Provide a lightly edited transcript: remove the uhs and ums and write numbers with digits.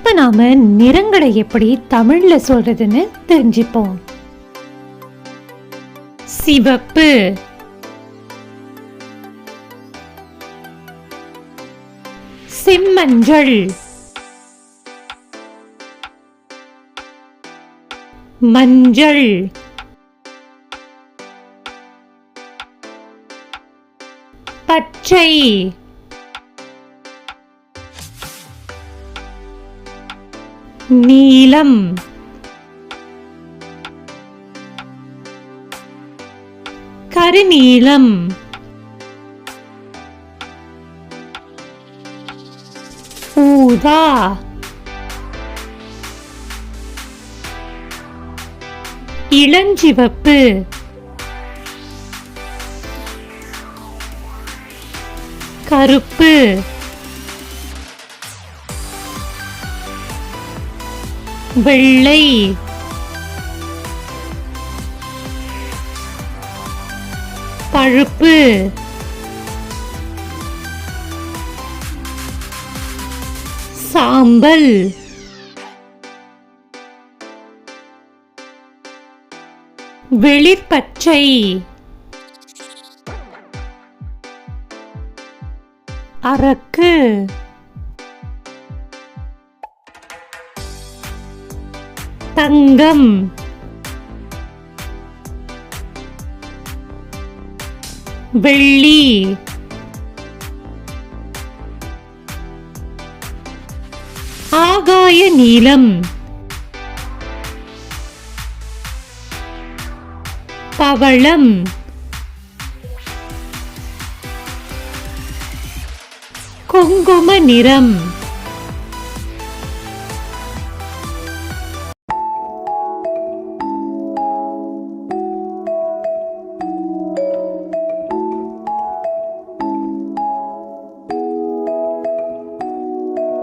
இப்ப நாம நிறங்களை எப்படி தமிழ்ல சொல்றதுன்னு தெரிஞ்சுப்போம். சிவப்பு, செம்மஞ்சள், மஞ்சள், பச்சை, நீலம், கருநீலம், ஊதா, இளஞ்சிவப்பு, கருப்பு, வெள்ளை, பழுப்பு, சாம்பல், வெளிர்பச்சை, அரக்கு, தங்கம், வெள்ளி, ஆகாய நீலம், பவளம், குங்கும நிறம்.